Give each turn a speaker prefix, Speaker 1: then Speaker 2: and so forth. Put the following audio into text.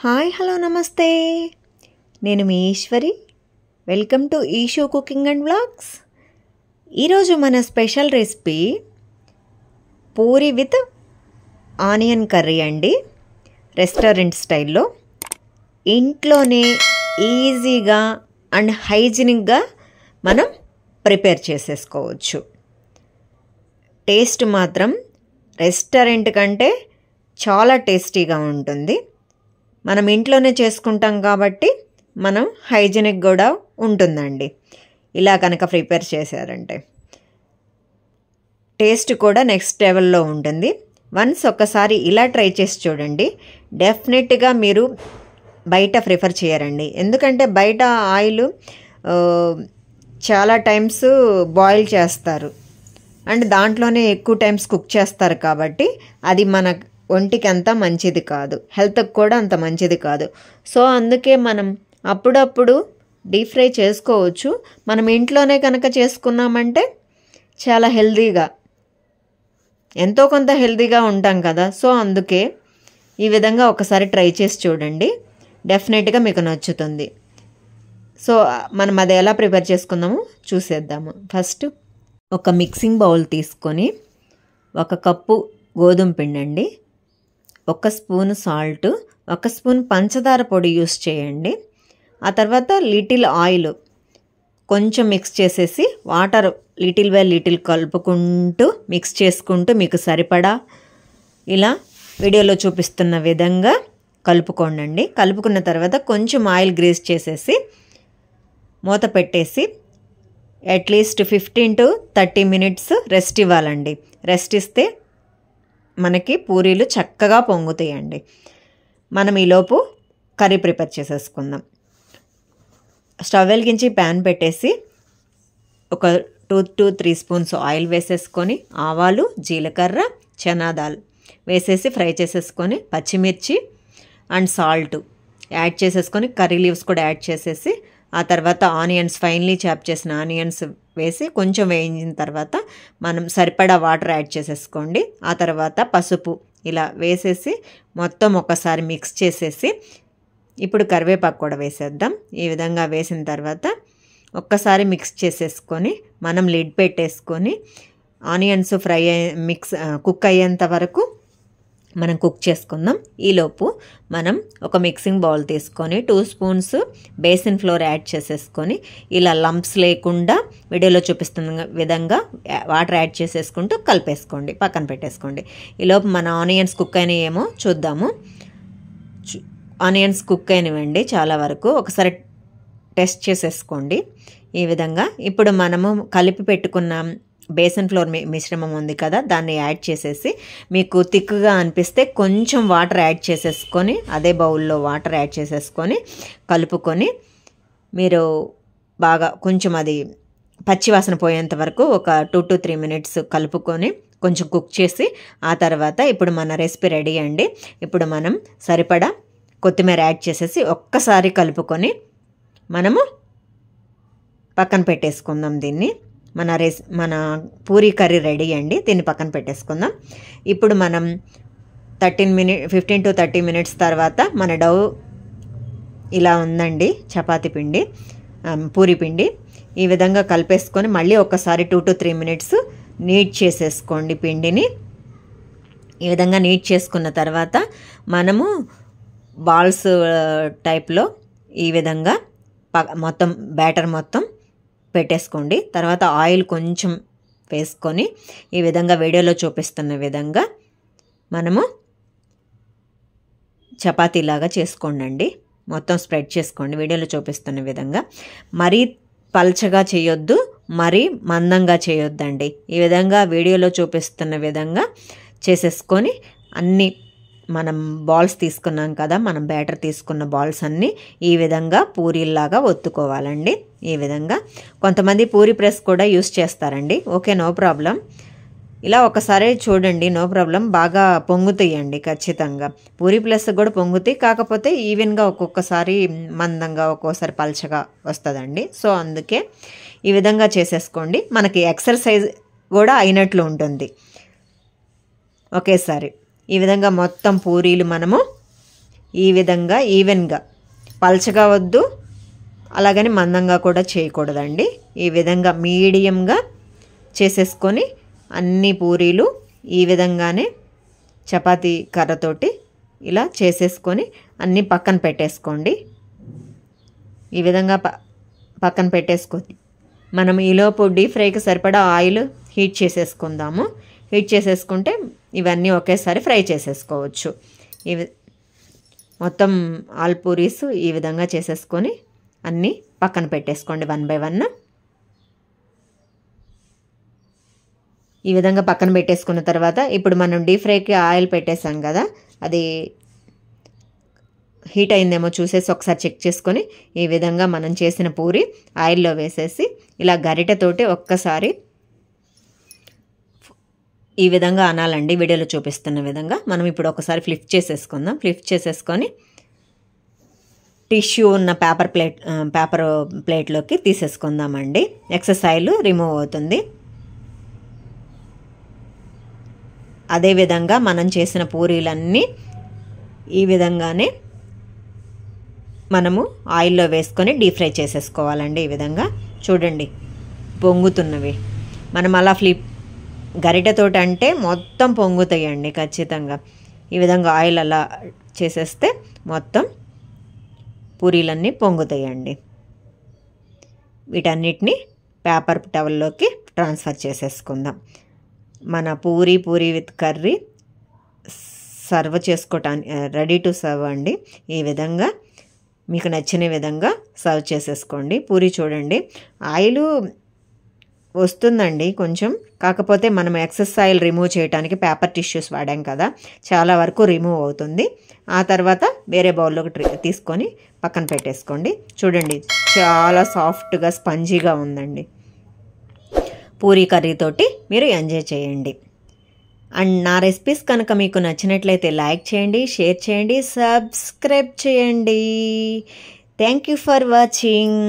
Speaker 1: Hi hello namaste. నేను మీ Eshwari. Welcome to ఈషో కుకింగ్ అండ్ వ్లాగ్స్. ఈరోజు మన special recipe puri with onion curry అండి. రెస్టారెంట్ స్టైల్లో ఇంట్లోనే ఈజీగా అండ్ హైజీనిక్గా మనం ప్రిపేర్ చేసేసుకోవచ్చు. టేస్ట్ మాత్రం రెస్టారెంట్ కంటే చాలా టేస్టీగా ఉంటుంది. మనం ఇంట్లోనే చేసుకుంటాం కాబట్టి మనం హైజీనిక్ కూడా ఉంటుందండి. ఇలా కనుక ప్రిపేర్ చేశారంటే టేస్ట్ కూడా నెక్స్ట్ లెవెల్లో ఉంటుంది. వన్స్ ఒక్కసారి ఇలా ట్రై చేసి చూడండి. డెఫినెట్గా మీరు బయట ప్రిఫర్ చేయరండి. ఎందుకంటే బయట ఆయిల్ చాలా టైమ్స్ బాయిల్ చేస్తారు అండ్ దాంట్లోనే ఎక్కువ టైమ్స్ కుక్ చేస్తారు కాబట్టి అది మన ఒంటికి అంత మంచిది కాదు, హెల్త్కి కూడా అంత మంచిది కాదు. సో అందుకే మనం అప్పుడప్పుడు డీప్ ఫ్రై చేసుకోవచ్చు. మనం ఇంట్లోనే కనుక చేసుకున్నామంటే చాలా హెల్తీగా, ఎంతో కొంత హెల్తీగా ఉంటాం కదా. సో అందుకే ఈ విధంగా ఒకసారి ట్రై చేసి చూడండి. డెఫినెట్గా మీకు నచ్చుతుంది. సో మనం అది ఎలా ప్రిపేర్ చేసుకుందామో చూసేద్దాము. ఫస్ట్ ఒక మిక్సింగ్ బౌల్ తీసుకొని 1 కప్పు గోధుమ పిండి అండి, 1 స్పూన్ సాల్ట్, 1 స్పూన్ పంచదార పొడి యూస్ చేయండి. ఆ తర్వాత లిటిల్ ఆయిల్ కొంచెం మిక్స్ చేసేసి వాటర్ లిటిల్ బై లిటిల్ కలుపుకుంటూ మిక్స్ చేసుకుంటూ మీకు సరిపడా ఇలా వీడియోలో చూపిస్తున్న విధంగా కలుపుకోండి. కలుపుకున్న తర్వాత కొంచెం ఆయిల్ గ్రీస్ చేసేసి మూత పెట్టేసి అట్లీస్ట్ 15 to 30 minutes రెస్ట్ ఇవ్వాలండి. రెస్ట్ ఇస్తే మనకి పూరీలు చక్కగా పొంగుతాయండి. మనం ఈలోపు కర్రీ ప్రిపేర్ చేసేసుకుందాం. స్టవ్ వెలిగించి ప్యాన్ పెట్టేసి ఒక 2 to 3 స్పూన్స్ ఆయిల్ వేసేసుకొని ఆవాలు, జీలకర్ర, చనాదాల్ వేసేసి ఫ్రై చేసేసుకొని పచ్చిమిర్చి అండ్ సాల్ట్ యాడ్ చేసేసుకొని కర్రీ లీవ్స్ కూడా యాడ్ చేసేసి ఆ తర్వాత ఆనియన్స్ ఫైన్లీ చాప్ చేసిన ఆనియన్స్ వేసి కొంచెం వేయించిన తర్వాత మనం సరిపడా వాటర్ యాడ్ చేసేసుకోండి. ఆ తర్వాత పసుపు ఇలా వేసేసి మొత్తం ఒకసారి మిక్స్ చేసేసి ఇప్పుడు కరివేపాకు కూడా వేసేద్దాం. ఈ విధంగా వేసిన తర్వాత ఒక్కసారి మిక్స్ చేసేసుకొని మనం లిడ్ పెట్టేసుకొని ఆనియన్స్ కుక్ అయ్యేంత వరకు మనం కుక్ చేసుకుందాం. ఈలోపు మనం ఒక మిక్సింగ్ బౌల్ తీసుకొని 2 స్పూన్స్ బేసిన్ ఫ్లోర్ యాడ్ చేసేసుకొని ఇలా లంప్స్ లేకుండా వీడియోలో చూపిస్తున్న విధంగా వాటర్ యాడ్ చేసేసుకుంటూ కలిపేసుకోండి, పక్కన పెట్టేసుకోండి. ఈలోపు మన ఆనియన్స్ కుక్ అయినాయేమో చూద్దాము. ఆనియన్స్ కుక్ అయినవండి చాలా వరకు. ఒకసారి టెస్ట్ చేసేసుకోండి ఈ విధంగా. ఇప్పుడు మనము కలిపి పెట్టుకున్న బేసన్ ఫ్లోర్ మిశ్రమం ఉంది కదా, దాన్ని యాడ్ చేసేసి మీకు థిక్గా అనిపిస్తే కొంచెం వాటర్ యాడ్ చేసేసుకొని అదే బౌల్లో వాటర్ యాడ్ చేసేసుకొని కలుపుకొని మీరు బాగా కొంచెం అది పచ్చివాసన పోయేంత వరకు ఒక 2 to 3 minutes కలుపుకొని కొంచెం కుక్ చేసి ఆ తర్వాత ఇప్పుడు మన రెసిపీ రెడీ అండి. ఇప్పుడు మనం సరిపడా కొత్తిమీర యాడ్ చేసేసి ఒక్కసారి కలుపుకొని మనము పక్కన పెట్టేసుకుందాం. దీన్ని మన పూరీ కర్రీ రెడీ అండి. దీన్ని పక్కన పెట్టేసుకుందాం. ఇప్పుడు మనం 15 to 30 minutes తర్వాత మన డౌ ఇలా ఉందండి. చపాతీ పిండి, పూరీ పిండి ఈ విధంగా కలిపేసుకొని మళ్ళీ ఒకసారి 2 to 3 minutes నీట్ చేసేసుకోండి పిండిని. ఈ విధంగా నీట్ చేసుకున్న తర్వాత మనము బాల్స్ టైప్లో ఈ విధంగా మొత్తం బ్యాటర్ మొత్తం పెట్టేసుకోండి. తర్వాత ఆయిల్ కొంచెం వేసుకొని ఈ విధంగా వీడియోలో చూపిస్తున్న విధంగా మనము చపాతీలాగా చేసుకోండి. మొత్తం స్ప్రెడ్ చేసుకోండి వీడియోలో చూపిస్తున్న విధంగా. మరీ పల్చగా చేయొద్దు, మరీ మందంగా చేయొద్దండి. ఈ విధంగా వీడియోలో చూపిస్తున్న విధంగా చేసేసుకొని అన్నీ మనం బాల్స్ తీసుకున్నాం కదా, మనం బ్యాటర్ తీసుకున్న బాల్స్ అన్నీ ఈ విధంగా పూరీల్లాగా ఒత్తుకోవాలండి. ఈ విధంగా కొంతమంది పూరీ ప్రెస్ కూడా యూస్ చేస్తారండి. Okay, no problem. ఇలా ఒకసారి చూడండి, నో ప్రాబ్లం. బాగా పొంగుతాయండి ఖచ్చితంగా. పూరీ ప్లస్ కూడా పొంగుతాయి, కాకపోతే ఈవెన్గా ఒక్కొక్కసారి మందంగా ఒక్కోసారి పల్చగా వస్తుందండి. సో అందుకే ఈ విధంగా చేసేసుకోండి. మనకి ఎక్సర్సైజ్ కూడా అయినట్లు ఉంటుంది ఒకేసారి. ఈ విధంగా మొత్తం పూరీలు మనము ఈ విధంగా ఈవెన్గా, పల్చగా వద్దు అలాగని మందంగా కూడా చేయకూడదండి. ఈ విధంగా మీడియంగా చేసేసుకొని అన్ని పూరీలు ఈ విధంగానే చపాతీ కర్రతోటి ఇలా చేసేసుకొని అన్నీ పక్కన పెట్టేసుకోండి. ఈ విధంగా పక్కన పెట్టేసుకొని మనం ఈలోపు డీప్ ఫ్రైకి సరిపడా ఆయిల్ హీట్ చేసేసుకుందాము. హీట్ చేసేసుకుంటే ఇవన్నీ ఒకేసారి ఫ్రై చేసేసుకోవచ్చు. ఇవి మొత్తం ఆల్ పూరీస్ ఈ విధంగా చేసేసుకొని అన్నీ పక్కన పెట్టేసుకోండి 1 by 1. ఈ విధంగా పక్కన పెట్టేసుకున్న తర్వాత ఇప్పుడు మనం డీప్ ఫ్రైకి ఆయిల్ పెట్టేసాం కదా, అది హీట్ అయిందేమో చూసేసి ఒకసారి చెక్ చేసుకొని ఈ విధంగా మనం చేసిన పూరి ఆయిల్లో వేసేసి ఇలా గరిటెతోటి ఒక్కసారి ఈ విధంగా అనాలండి. వీడియోలో చూపిస్తున్న విధంగా మనం ఇప్పుడు ఒకసారి ఫ్లిప్ చేసేసుకుందాం. ఫ్లిప్ చేసేసుకొని టిష్యూ ఉన్న పేపర్ ప్లేట్లోకి తీసేసుకుందామండి. ఎక్సెస్ ఆయిల్ రిమూవ్ అవుతుంది. అదేవిధంగా మనం చేసిన పూరీలన్నీ ఈ విధంగానే మనము ఆయిల్లో వేసుకొని డీప్ ఫ్రై చేసేసుకోవాలండి. ఈ విధంగా చూడండి పొంగుతున్నవి. మనం అలా గరిటెతోటి అంటే మొత్తం పొంగుతాయండి ఖచ్చితంగా. ఈ విధంగా ఆయిల్ అలా చేసేస్తే మొత్తం పూరీలన్నీ పొంగుతాయండి. వీటన్నిటిని పేపర్ టవల్లోకి ట్రాన్స్ఫర్ చేసేసుకుందాం. మన పూరీ విత్ కర్రీ సర్వ్ చేసుకోవటానికి రెడీ టు సర్వ్ అండి. ఈ విధంగా మీకు నచ్చిన విధంగా సర్వ్ చేసేసుకోండి. పూరీ చూడండి ఆయిల్ వస్తుందండి కొంచెం, కాకపోతే మనం ఎక్సెస్ ఆయిల్ రిమూవ్ చేయడానికి పేపర్ టిష్యూస్ వాడాం కదా, చాలా వరకు రిమూవ్ అవుతుంది. ఆ తర్వాత వేరే బౌల్లోకి తీసుకొని పక్కన పెట్టేసుకోండి. చూడండి చాలా సాఫ్ట్గా స్పంజీగా ఉందండి. పూరీ కర్రీతోటి మీరు ఎంజాయ్ చేయండి. అండ్ నా రెసిపీస్ కనుక మీకు నచ్చినట్లయితే లైక్ చేయండి, షేర్ చేయండి, సబ్స్క్రైబ్ చేయండి. Thank you for watching.